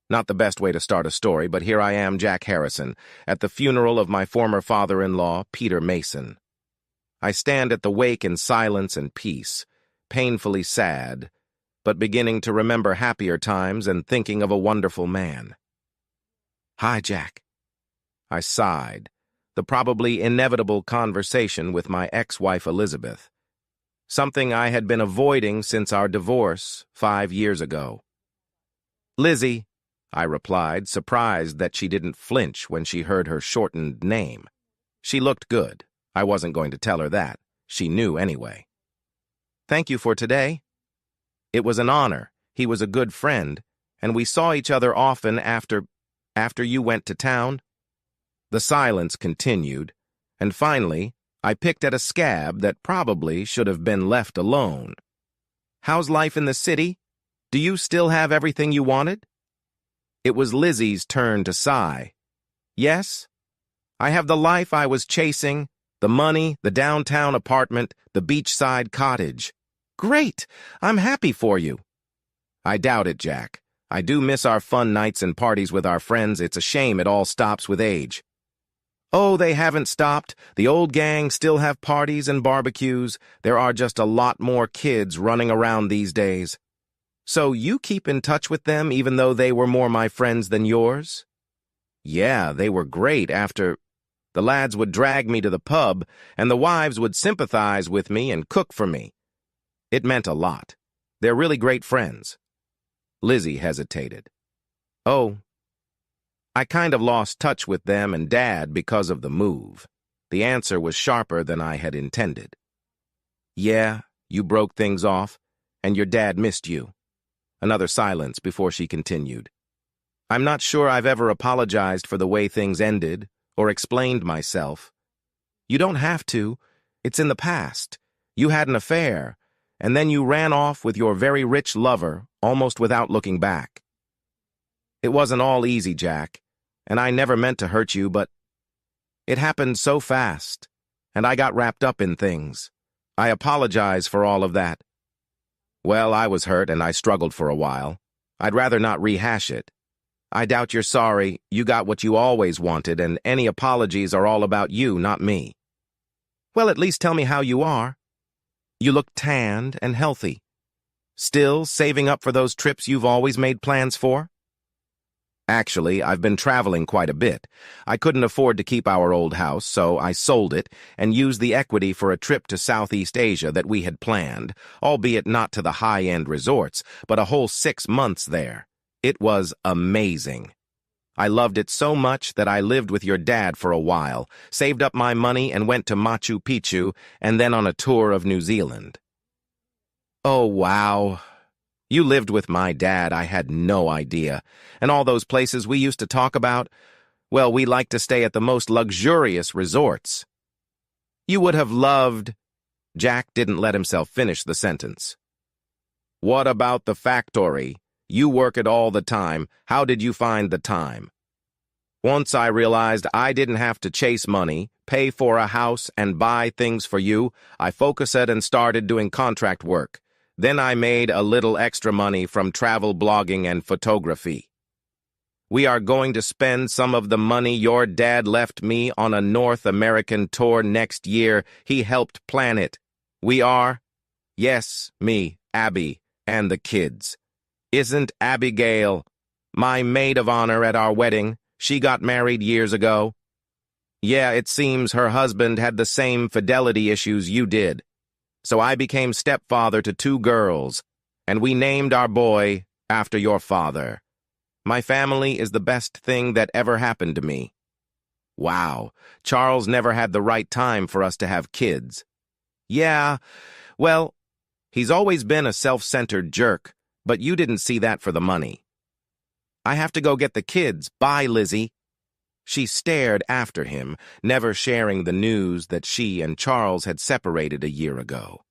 Not the best way to start a story, but here I am, Jack Harrison, at the funeral of my former father-in-law, Peter Mason. I stand at the wake in silence and peace, painfully sad, but beginning to remember happier times and thinking of a wonderful man. "Hi, Jack." I sighed, the probably inevitable conversation with my ex-wife Elizabeth, something I had been avoiding since our divorce 5 years ago. "Lizzie," I replied, surprised that she didn't flinch when she heard her shortened name. She looked good. I wasn't going to tell her that. She knew anyway. "Thank you for today." It was an honor. He was a good friend, and we saw each other often after you went to town. The silence continued, and finally, I picked at a scab that probably should have been left alone. "How's life in the city? Do you still have everything you wanted?" It was Lizzie's turn to sigh. "Yes, I have the life I was chasing, the money, the downtown apartment, the beachside cottage. Great! I'm happy for you." "I doubt it, Jack. I do miss our fun nights and parties with our friends. It's a shame it all stops with age." "Oh, they haven't stopped. The old gang still have parties and barbecues. There are just a lot more kids running around these days." "So you keep in touch with them even though they were more my friends than yours?" "Yeah, they were great after. The lads would drag me to the pub, and the wives would sympathize with me and cook for me. It meant a lot. They're really great friends." Lizzie hesitated. "Oh, I kind of lost touch with them and Dad because of the move." The answer was sharper than I had intended. "Yeah, you broke things off, and your dad missed you." Another silence before she continued. "I'm not sure I've ever apologized for the way things ended or explained myself." "You don't have to. It's in the past. You had an affair, and then you ran off with your very rich lover, almost without looking back. It wasn't all easy, Jack, and I never meant to hurt you, but it happened so fast, and I got wrapped up in things. I apologize for all of that." "Well, I was hurt, and I struggled for a while. I'd rather not rehash it. I doubt you're sorry. You got what you always wanted, and any apologies are all about you, not me." "Well, at least tell me how you are." "You look tanned and healthy. Still saving up for those trips you've always made plans for?" "Actually, I've been traveling quite a bit. I couldn't afford to keep our old house, so I sold it and used the equity for a trip to Southeast Asia that we had planned, albeit not to the high-end resorts, but a whole 6 months there. It was amazing. I loved it so much that I lived with your dad for a while, saved up my money and went to Machu Picchu and then on a tour of New Zealand." "Oh, wow. You lived with my dad. I had no idea. And all those places we used to talk about? Well, we liked to stay at the most luxurious resorts." "You would have loved—" Jack didn't let himself finish the sentence. "What about the factory? You work it all the time. How did you find the time?" "Once I realized I didn't have to chase money, pay for a house, and buy things for you, I focused and started doing contract work. Then I made a little extra money from travel blogging and photography. We are going to spend some of the money your dad left me on a North American tour next year. He helped plan it. We are? Yes, me, Abby, and the kids. Isn't Abigail my maid of honor at our wedding? She got married years ago." "Yeah, it seems her husband had the same fidelity issues you did. So I became stepfather to 2 girls, and we named our boy after your father. My family is the best thing that ever happened to me." "Wow, Charles never had the right time for us to have kids." "Yeah, well, he's always been a self-centered jerk, but you didn't see that for the money." "I have to go get the kids. Bye, Lizzie." She stared after him, never sharing the news that she and Charles had separated a year ago.